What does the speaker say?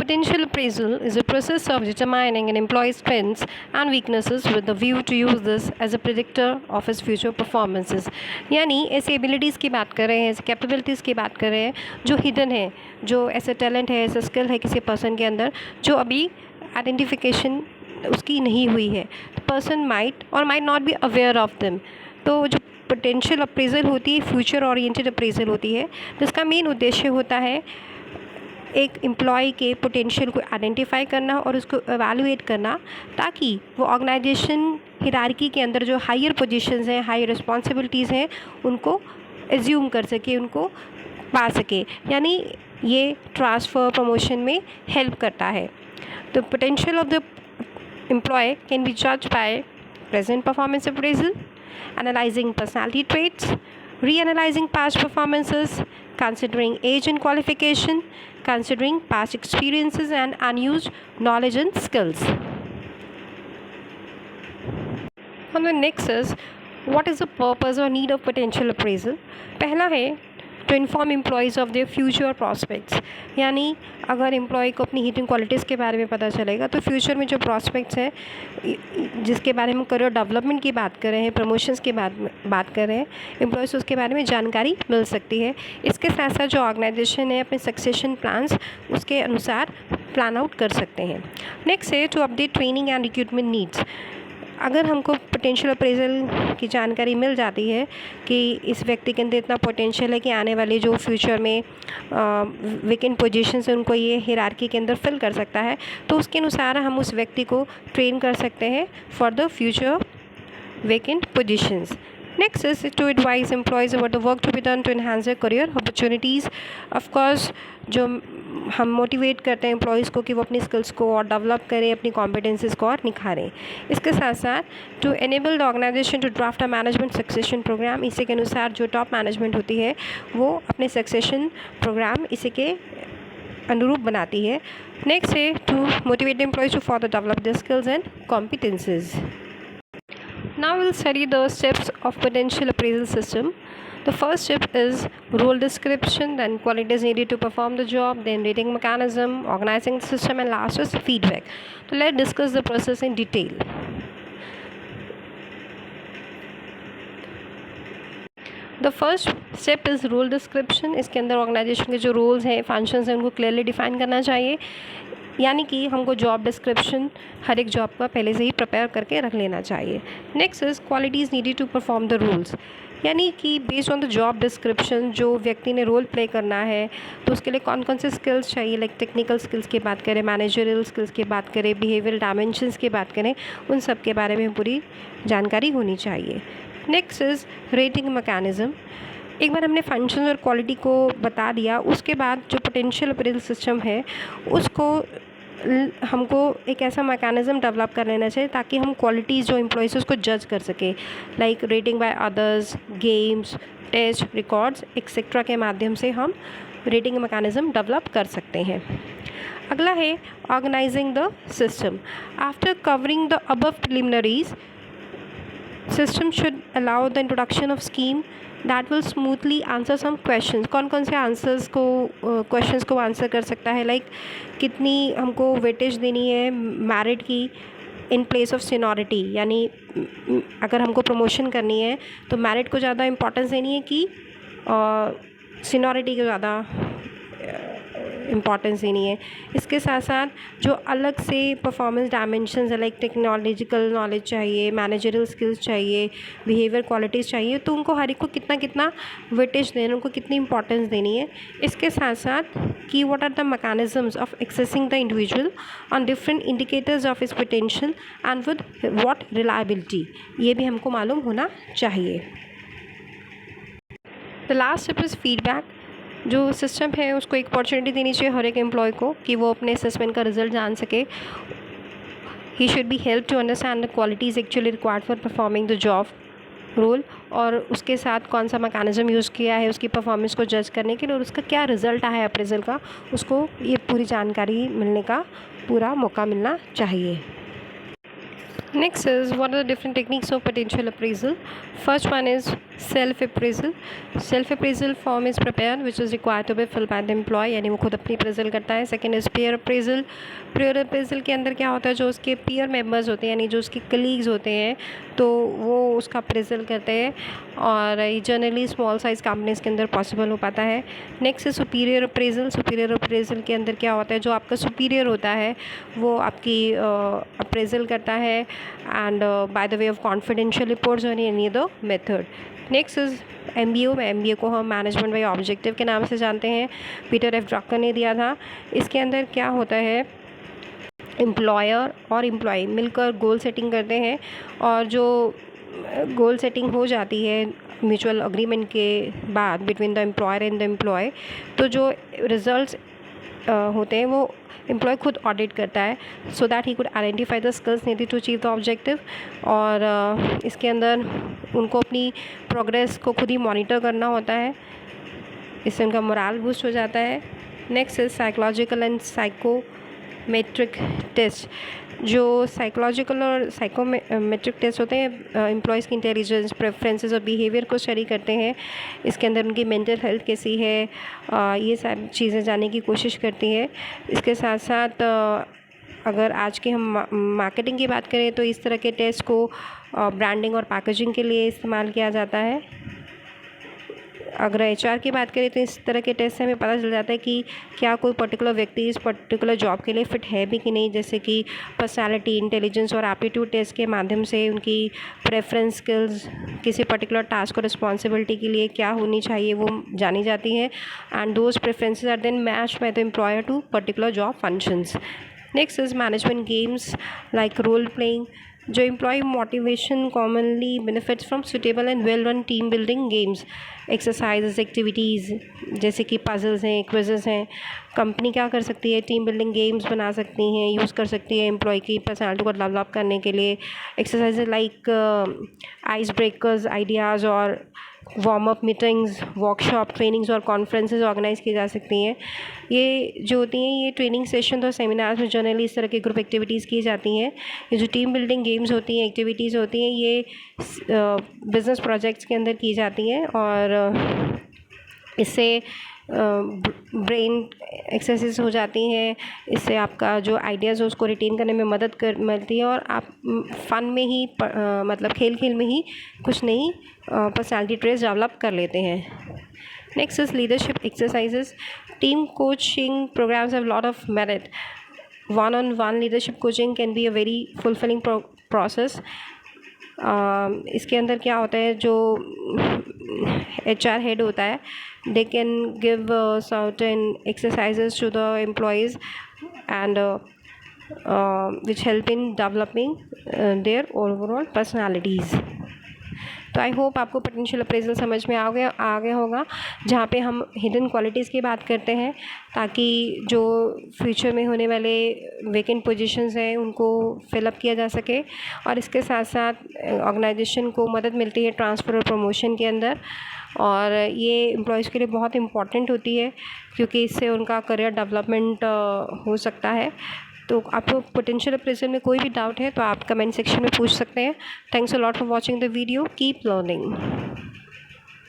Potential appraisal is a process of determining an employee's strengths and weaknesses with the view to use this as a predictor of his future performances. यानी ऐसी abilities की बात कर रहे हैं, ऐसी capabilities की बात कर रहे हैं जो हिडन है, जो ऐसे टैलेंट है, ऐसा स्किल है किसी पर्सन के अंदर जो अभी आइडेंटिफिकेशन उसकी नहीं हुई है. पर्सन माइट और might not be aware of them. तो जो पोटेंशियल अप्रेजल होती है फ्यूचर ओरिएंटेड अप्रेजल होती है, जिसका मेन उद्देश्य होता है एक एम्प्लॉय के पोटेंशियल को आइडेंटिफाई करना और उसको एवेलुएट करना, ताकि वो ऑर्गेनाइजेशन हिरार्की के अंदर जो हायर पोजीशंस हैं, हाई रिस्पॉन्सिबिलिटीज़ हैं, उनको एज्यूम कर सके, उनको पा सके. यानी ये ट्रांसफ़र प्रमोशन में हेल्प करता है. तो potential of the employ can be judged by present performance appraisal, analyzing personality traits, reanalyzing past performances, considering age and qualification, considering past experiences and unused knowledge and skills. And the next is, what is the purpose or need of potential appraisal? पहला है to inform employees of their future prospects. यानी अगर employ को अपनी hidden qualities के बारे में पता चलेगा तो फ्यूचर में जो प्रॉस्पेक्ट्स हैं, जिसके बारे में करियर डेवलपमेंट की बात कर रहे हैं, प्रमोशंस की बात कर रहे हैं, एम्प्लॉयज़ उसके बारे में जानकारी मिल सकती है. इसके साथ साथ जो ऑर्गेनाइजेशन है अपने सक्सेशन प्लान्स उसके अनुसार प्लान आउट कर सकते हैं. नेक्स्ट है to update training and recruitment needs. अगर हमको पोटेंशियल अप्रेजल की जानकारी मिल जाती है कि इस व्यक्ति के अंदर इतना पोटेंशियल है कि आने वाले जो फ्यूचर में वेकेंट पोजीशंस हैं उनको ये हिरार्की के अंदर फिल कर सकता है, तो उसके अनुसार हम उस व्यक्ति को ट्रेन कर सकते हैं for the future vacant positions. Next is to advise employees about the work to be done to enhance their career opportunities. Of course, जो हम मोटिवेट करते हैं एम्प्लॉयज़ को कि वो अपनी स्किल्स को और डेवलप करें, अपनी कॉम्पिटेंसीज को और निखारें. इसके साथ साथ to enable the organisation to draft a management succession programme. इसी के अनुसार जो टॉप मैनेजमेंट होती है वो अपने सक्सेशन प्रोग्राम इसी के अनुरूप बनाती है. नेक्स्ट है to motivate employees to for the develop the skills and competencies. Now we'll study the steps of potential appraisal system. The first step is role description, then qualities needed to perform the job, then rating mechanism, organizing the system, and last is feedback. So let's discuss the process in detail. The first step is role description. इसके अंदर organisation के जो roles हैं, functions हैं, उनको clearly define करना चाहिए. यानी कि हमको जॉब डिस्क्रिप्शन हर एक जॉब का पहले से ही प्रिपेयर करके रख लेना चाहिए. Next is qualities needed to perform the roles. यानी कि based on the job description जो व्यक्ति ने रोल प्ले करना है तो उसके लिए कौन कौन से स्किल्स चाहिए, लाइक टेक्निकल स्किल्स की बात करें, मैनेजरियल स्किल्स की बात करें, बिहेवियरल डायमेंशंस की बात करें, उन सब के बारे में पूरी जानकारी होनी चाहिए. Next is rating mechanism. एक बार हमने फंक्शन और क्वालिटी को बता दिया, उसके बाद जो पोटेंशियल अप्रेजल सिस्टम है उसको हमको एक ऐसा मैकेनिज़्म डेवलप कर लेना चाहिए ताकि हम क्वालिटीज़ जो एम्प्लॉयज़ उसको जज कर सकें, like rating by others, games, test, records etcetera के माध्यम से हम रेटिंग मैकेनिज़्म डेवलप कर सकते हैं. अगला है organising the system. After covering the above preliminaries, system should allow the introduction of scheme that will smoothly answer some question. कौन कौन से आंसर्स को क्वेश्चंस को आंसर कर सकता है, लाइक कितनी हमको वेटेज देनी है मेरिट की इन प्लेस ऑफ सीनियरिटी. यानी अगर हमको प्रमोशन करनी है तो मेरिट को ज़्यादा इंपॉर्टेंस देनी है कि सीनियरिटी को ज़्यादा इम्पॉर्टेंस देनी है. इसके साथ साथ जो अलग से परफॉर्मेंस डायमेंशंस है, लाइक टेक्नोलॉजिकल नॉलेज चाहिए, मैनेजरियल स्किल्स चाहिए, बिहेवियर क्वालिटीज़ चाहिए, तो उनको हर एक को कितना कितना वेटेज देना, उनको कितनी इंपॉर्टेंस देनी है. इसके साथ साथ कि what are the mechanisms of accessing the individual on different indicators of his potential and with what reliability, ये भी हमको मालूम होना चाहिए. The last step is feedback. जो सिस्टम है उसको एक अपॉर्चुनिटी देनी चाहिए हर एक एम्प्लॉय को कि वो अपने असेसमेंट का रिजल्ट जान सके. He should be help to understand the qualities actually required for performing the job role, और उसके साथ कौन सा मैकेनिज्म यूज़ किया है उसकी परफॉर्मेंस को जज करने के लिए, और उसका क्या रिज़ल्ट आया है अप्रेजल का, उसको ये पूरी जानकारी मिलने का पूरा मौका मिलना चाहिए. Next is, what are the different techniques of potential appraisal? First one is self appraisal. Self appraisal form is prepare which is required to be fill by the employee, यानी वो खुद अपनी अप्रेजल करता है। Second is peer appraisal. Peer appraisal के अंदर क्या होता है, जो उसके पीयर मेंबर्स होते हैं यानी जो उसके कलीग्स होते हैं तो वो उसका अप्रेजल करते हैं, और ये जनरली स्मॉल साइज़ कंपनीज़ के अंदर पॉसिबल हो पाता है। नेक्स्ट है सुपीरियर अप्रेजल। सुपीरियर अप्रेजल के अंदर क्या होता है, जो आपका सुपीरियर होता है वो आपकी अप्रेजल करता है and by the way of confidential reports और any other method. Next is MBO। MBO को हम मैनेजमेंट बाय ऑब्जेक्टिव के नाम से जानते हैं, पीटर एफ ड्रकर ने दिया था। इसके अंदर क्या होता है, एम्प्लॉयर और एम्प्लॉय मिलकर गोल सेटिंग करते हैं, और जो गोल सेटिंग हो जाती है म्यूचुअल अग्रीमेंट के बाद between the employer and the employee, तो जो रिजल्ट्स होते हैं वो एम्प्लॉय खुद ऑडिट करता है, so that he could identify the skills needed to achieve the objective. और इसके अंदर उनको अपनी प्रोग्रेस को खुद ही मॉनिटर करना होता है, इससे उनका मोराल बूस्ट हो जाता है। Next is psychological and psychometric test. जो साइकोलॉजिकल और साइकोमेट्रिक टेस्ट होते हैं एम्प्लॉयज़ की इंटेलिजेंस, प्रेफरेंसेस और बिहेवियर को स्टडी करते हैं। इसके अंदर उनकी मेंटल हेल्थ कैसी है, ये सारी चीज़ें जानने की कोशिश करती है। इसके साथ साथ अगर आज के हम मार्केटिंग की बात करें तो इस तरह के टेस्ट को ब्रांडिंग और पैकेजिंग के लिए इस्तेमाल किया जाता है। अगर HR की बात करें तो इस तरह के टेस्ट से हमें पता चल जाता है कि क्या कोई पर्टिकुलर व्यक्ति इस पर्टिकुलर जॉब के लिए फ़िट है भी कि नहीं, जैसे कि पर्सनालिटी, इंटेलिजेंस और एप्टीट्यूड टेस्ट के माध्यम से उनकी प्रेफरेंस, स्किल्स, किसी पर्टिकुलर टास्क और रिस्पॉन्सिबिलिटी के लिए क्या होनी चाहिए वो जानी जाती है, and those preferences are then matched by the employer to particular job functions. Next is management games like role playing. जो employ motivation commonly benefits from suitable and well run team building games, exercise, activities जैसे कि puzzles हैं, quizzes हैं। Company क्या कर सकती है, team building games बना सकती हैं, यूज़ कर सकती है एम्प्लॉय की पर्सनैलिटी को डेवलप करने के लिए। Exercise like ice breakers, ideas और warm up meetings, workshop, trainings और कॉन्फ्रेंसेस ऑर्गेनाइज की जा सकती हैं। ये जो होती हैं ये ट्रेनिंग सेशंस और सेमिनार्स में जनरली इस तरह की ग्रुप एक्टिविटीज़ की जाती हैं। ये जो टीम बिल्डिंग गेम्स होती हैं, एक्टिविटीज़ होती हैं, ये बिज़नेस प्रोजेक्ट्स के अंदर की जाती हैं, और इससे ब्रेन एक्सरसाइज हो जाती हैं। इससे आपका जो आइडियाज़ है उसको रिटेन करने में मदद मिलती है, और आप फ़न में ही मतलब खेल खेल में ही कुछ नई पर्सनालिटी ट्रेट्स डेवलप कर लेते हैं। Next is leadership exercises. Team coaching programmes have lot of merit. one-on-one leadership coaching can be a very fulfilling process. इसके अंदर क्या होता है, जो HR हेड होता है, they can give certain exercises to the employees and which help in developing their overall personalities. तो I hope आपको पोटेंशियल अप्रेजल समझ में आ गया होगा, जहाँ पे हम हिडन क्वालिटीज़ की बात करते हैं ताकि जो फ्यूचर में होने वाले वेकेंट पोजीशंस हैं उनको फिलअप किया जा सके, और इसके साथ साथ ऑर्गेनाइजेशन को मदद मिलती है ट्रांसफ़र और प्रमोशन के अंदर, और ये एम्प्लॉयज़ के लिए बहुत इम्पॉर्टेंट होती है क्योंकि इससे उनका करियर डेवलपमेंट हो सकता है। तो आपको पोटेंशियल अप्रेजल में कोई भी डाउट है तो आप कमेंट सेक्शन में पूछ सकते हैं। Thanks a lot for watching the video, keep learning.